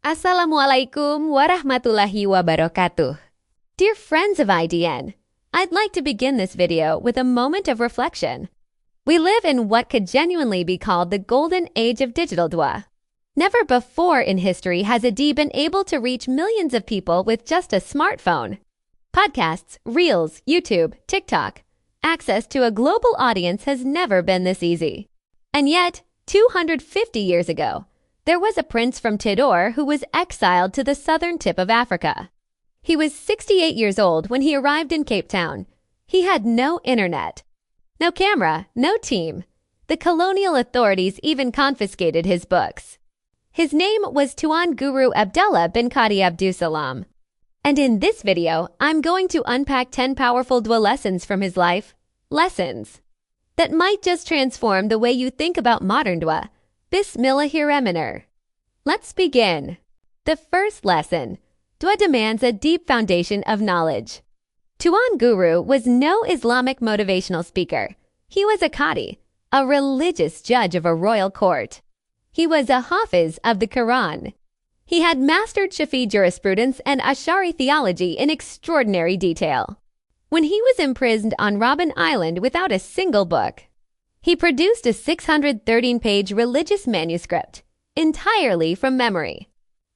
Assalamualaikum warahmatullahi wabarakatuh. Dear friends of IDN, I'd like to begin this video with a moment of reflection. We live in what could genuinely be called the golden age of digital Dawah. Never before in history has a D been able to reach millions of people with just a smartphone. Podcasts, Reels, YouTube, TikTok. Access to a global audience has never been this easy. And yet, 250 years ago, there was a prince from Tidore who was exiled to the southern tip of Africa. He was 68 years old when he arrived in Cape Town. He had no internet, no camera, no team. The colonial authorities even confiscated his books. His name was Tuan Guru Abdullah bin Qadi Abdussalam. And in this video, I'm going to unpack 10 powerful Dawah lessons from his life. Lessons that might just transform the way you think about modern Dawah. Bismillahirrahmanirrahim. Let's begin. The first lesson. Dawah demands a deep foundation of knowledge. Tuan Guru was no Islamic motivational speaker. He was a Qadi, a religious judge of a royal court. He was a Hafiz of the Quran. He had mastered Shafi jurisprudence and Ash'ari theology in extraordinary detail. When he was imprisoned on Robben Island without a single book, he produced a 613-page religious manuscript, entirely from memory.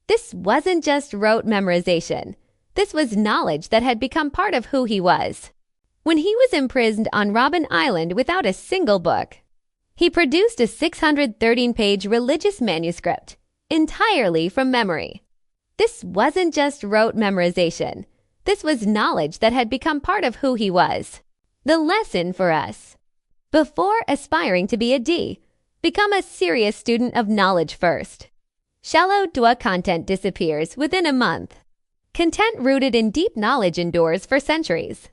This wasn't just rote memorization. This was knowledge that had become part of who he was. When he was imprisoned on Robben Island without a single book, he produced a 613-page religious manuscript, entirely from memory. This wasn't just rote memorization. This was knowledge that had become part of who he was. The lesson for us. Before aspiring to be a D, become a serious student of knowledge first. Shallow Dawah content disappears within a month. Content rooted in deep knowledge endures for centuries.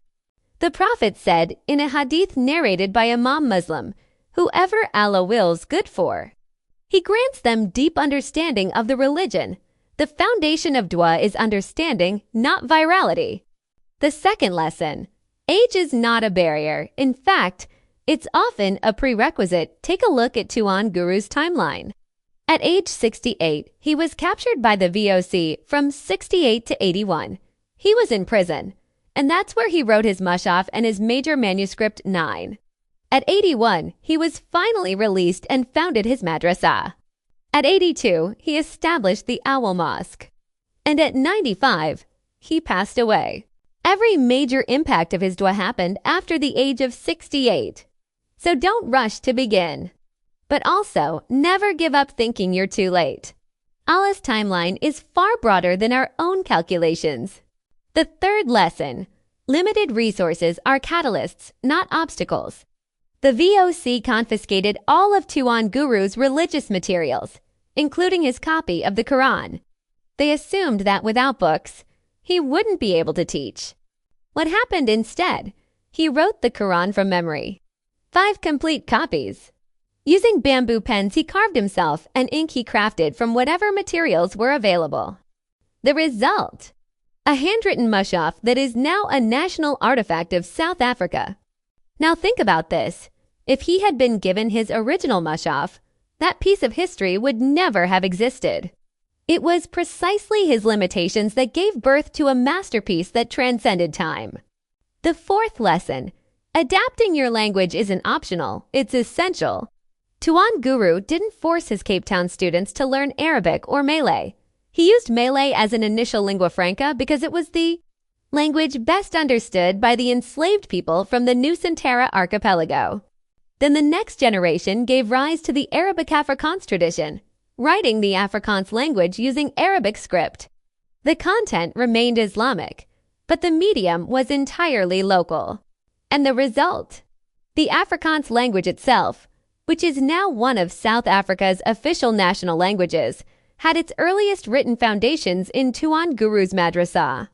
The Prophet said in a hadith narrated by Imam Muslim, "Whoever Allah wills good for, He grants them deep understanding of the religion." The foundation of Dawah is understanding, not virality. The second lesson. Age is not a barrier. In fact, it's often a prerequisite. Take a look at Tuan Guru's timeline. At age 68, he was captured by the VOC from 68 to 81. He was in prison, and that's where he wrote his Mushaf and his major manuscript 9. At 81, he was finally released and founded his madrasa. At 82, he established the Owl Mosque. And at 95, he passed away. Every major impact of his Dawah happened after the age of 68. So don't rush to begin. But also, never give up thinking you're too late. Allah's timeline is far broader than our own calculations. The third lesson. Limited resources are catalysts, not obstacles. The VOC confiscated all of Tuan Guru's religious materials, including his copy of the Quran. They assumed that without books, he wouldn't be able to teach. What happened instead? He wrote the Quran from memory. 5 complete copies. Using bamboo pens he carved himself and ink he crafted from whatever materials were available. The result? A handwritten mushaf that is now a national artifact of South Africa. Now think about this. If he had been given his original mushaf, that piece of history would never have existed. It was precisely his limitations that gave birth to a masterpiece that transcended time. The fourth lesson. Adapting your language isn't optional, it's essential. Tuan Guru didn't force his Cape Town students to learn Arabic or Malay. He used Malay as an initial lingua franca because it was the language best understood by the enslaved people from the Nusantara archipelago. Then the next generation gave rise to the Arabic Afrikaans tradition, writing the Afrikaans language using Arabic script. The content remained Islamic, but the medium was entirely local. And the result? The Afrikaans language itself, which is now one of South Africa's official national languages, had its earliest written foundations in Tuan Guru's madrasa.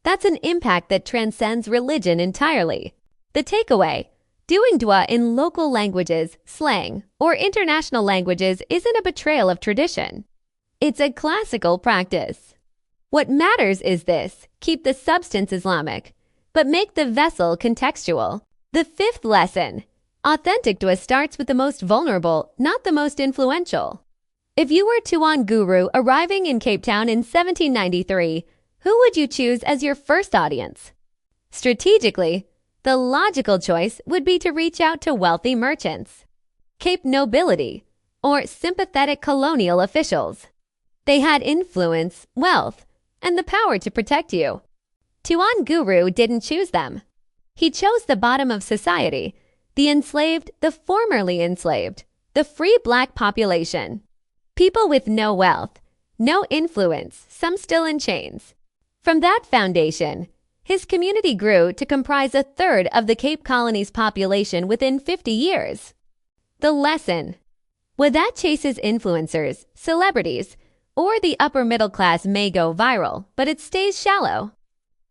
That's an impact that transcends religion entirely. The takeaway, doing Dawah in local languages, slang, or international languages isn't a betrayal of tradition. It's a classical practice. What matters is this: keep the substance Islamic, but make the vessel contextual. The fifth lesson. Authentic Dawah starts with the most vulnerable, not the most influential. If you were Tuan Guru arriving in Cape Town in 1793, who would you choose as your first audience? Strategically, the logical choice would be to reach out to wealthy merchants, Cape nobility, or sympathetic colonial officials. They had influence, wealth, and the power to protect you. Tuan Guru didn't choose them. He chose the bottom of society, the enslaved, the formerly enslaved, the free black population. People with no wealth, no influence, some still in chains. From that foundation, his community grew to comprise a third of the Cape Colony's population within 50 years. The lesson: with that chases influencers, celebrities, or the upper middle class may go viral, but it stays shallow.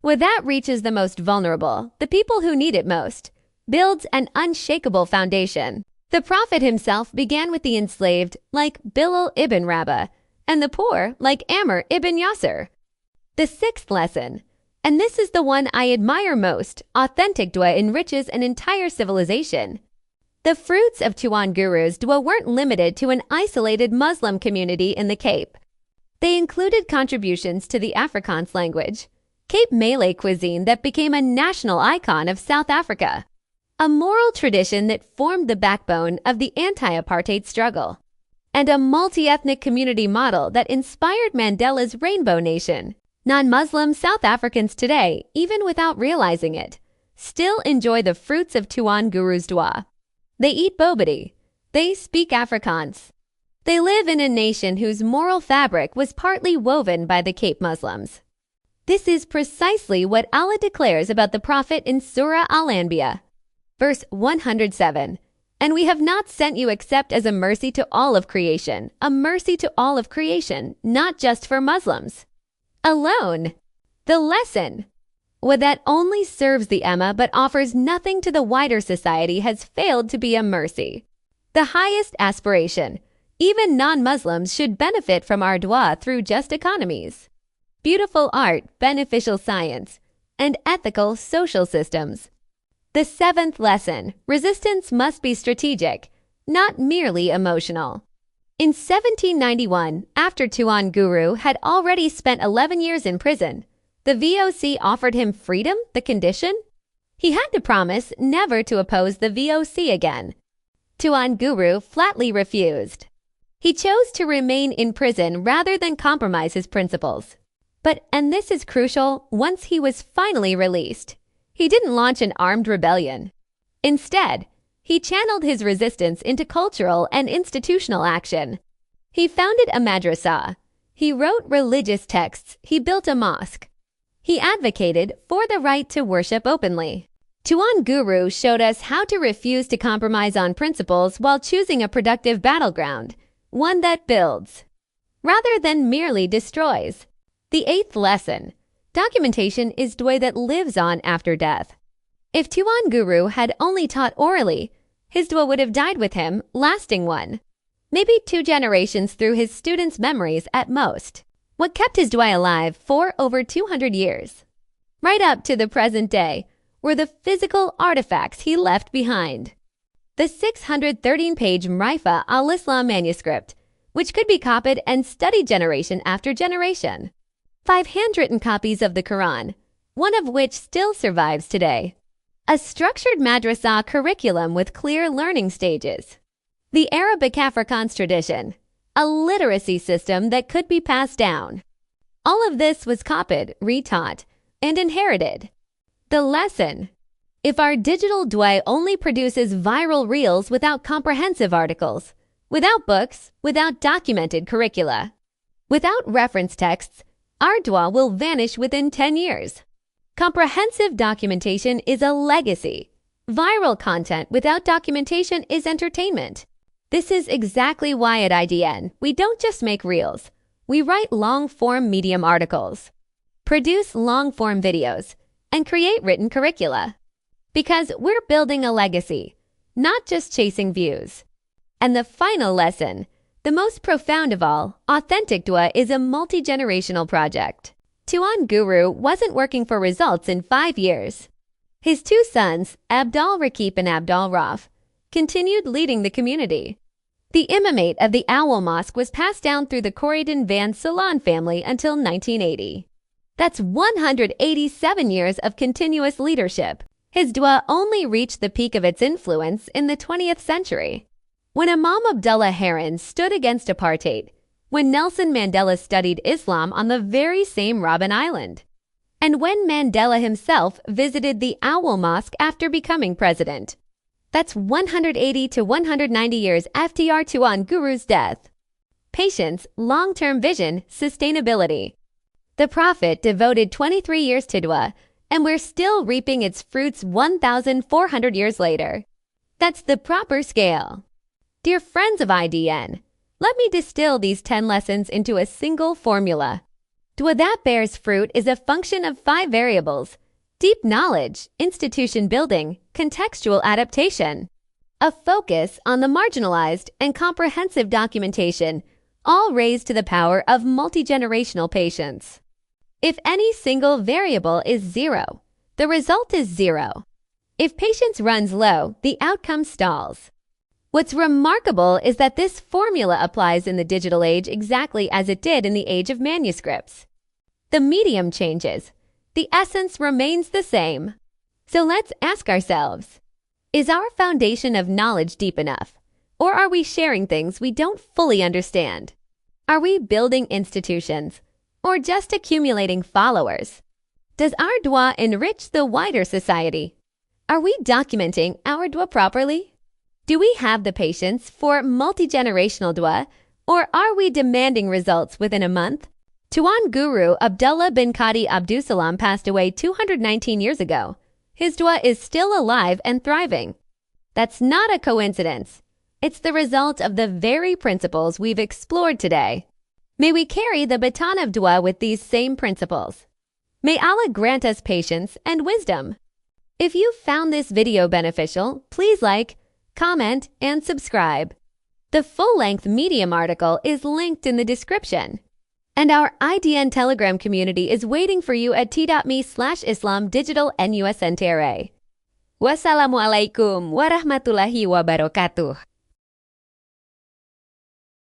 With that reaches the most vulnerable, the people who need it most, builds an unshakable foundation. The Prophet himself began with the enslaved, like Bilal ibn Rabah, and the poor, like Amr ibn Yasser. The sixth lesson, and this is the one I admire most, authentic Dawah enriches an entire civilization. The fruits of Tuan Guru's Dawah weren't limited to an isolated Muslim community in the Cape. They included contributions to the Afrikaans language, Cape Malay cuisine that became a national icon of South Africa, a moral tradition that formed the backbone of the anti-apartheid struggle, and a multi-ethnic community model that inspired Mandela's Rainbow Nation. Non-Muslim South Africans today, even without realizing it, still enjoy the fruits of Tuan Guru's Dawah. They eat bobadi. They speak Afrikaans. They live in a nation whose moral fabric was partly woven by the Cape Muslims. This is precisely what Allah declares about the Prophet in Surah Al-Anbiya. Verse 107, and we have not sent you except as a mercy to all of creation, a mercy to all of creation, not just for Muslims. Alone. The lesson: what that only serves the Ummah but offers nothing to the wider society has failed to be a mercy. The highest aspiration: even non-Muslims should benefit from our Dawah through just economies, beautiful art, beneficial science, and ethical social systems. The seventh lesson: resistance must be strategic, not merely emotional. In 1791, after Tuan Guru had already spent 11 years in prison, the VOC offered him freedom, the condition? He had to promise never to oppose the VOC again. Tuan Guru flatly refused. He chose to remain in prison rather than compromise his principles. But, and this is crucial, once he was finally released, he didn't launch an armed rebellion. Instead, he channeled his resistance into cultural and institutional action. He founded a madrasa. He wrote religious texts. He built a mosque. He advocated for the right to worship openly. Tuan Guru showed us how to refuse to compromise on principles while choosing a productive battleground, one that builds, rather than merely destroys. The eighth lesson: documentation is Dawah that lives on after death. If Tuan Guru had only taught orally, his Dawah would have died with him, lasting one. Maybe 2 generations through his students' memories at most. What kept his Dawah alive for over 200 years, right up to the present day, were the physical artifacts he left behind. The 613-page Mrifa al-Islam manuscript, which could be copied and studied generation after generation. 5 handwritten copies of the Quran, one of which still survives today. A structured madrasa curriculum with clear learning stages. The Arabic Afrikaans tradition, a literacy system that could be passed down. All of this was copied, retaught, and inherited. The lesson: if our digital Dawah only produces viral reels without comprehensive articles, without books, without documented curricula, without reference texts, our Dawah will vanish within 10 years. Comprehensive documentation is a legacy. Viral content without documentation is entertainment. This is exactly why at IDN, we don't just make reels. We write long-form medium articles, produce long-form videos, and create written curricula. Because we're building a legacy, not just chasing views. And the final lesson, the most profound of all, authentic Dawah is a multi-generational project. Tuan Guru wasn't working for results in 5 years. His 2 sons, Abdul Rakip and Abdul Rauf, continued leading the community. The imamate of the Owl Mosque was passed down through the Corridon Van Salon family until 1980. That's 187 years of continuous leadership. His dua only reached the peak of its influence in the 20th century, when Imam Abdullah Heron stood against apartheid, when Nelson Mandela studied Islam on the very same Robben Island, and when Mandela himself visited the Owl Mosque after becoming president. That's 180 to 190 years FTR Tuan Guru's death. Patience, long-term vision, sustainability. The Prophet devoted 23 years to dua, and we're still reaping its fruits 1,400 years later. That's the proper scale. Dear friends of IDN, let me distill these 10 lessons into a single formula. Dua that bears fruit is a function of 5 variables: deep knowledge, institution building, contextual adaptation, a focus on the marginalized, and comprehensive documentation, all raised to the power of multigenerational patience. If any single variable is 0, the result is 0. If patience runs low, the outcome stalls. What's remarkable is that this formula applies in the digital age exactly as it did in the age of manuscripts. The medium changes. The essence remains the same. So let's ask ourselves, is our foundation of knowledge deep enough? Or are we sharing things we don't fully understand? Are we building institutions? Or just accumulating followers? Does our dua enrich the wider society? Are we documenting our dua properly? Do we have the patience for multi-generational dua, or are we demanding results within a month? Tuan Guru Abdullah bin Qadi Abdussalam passed away 219 years ago. His dua is still alive and thriving. That's not a coincidence. It's the result of the very principles we've explored today. May we carry the baton of dua with these same principles. May Allah grant us patience and wisdom. If you found this video beneficial, please like, comment, and subscribe. The full-length Medium article is linked in the description. And our IDN Telegram community is waiting for you at t.me/Islam Digital NUSNTRA. Wassalamualaikum warahmatullahi wabarakatuh.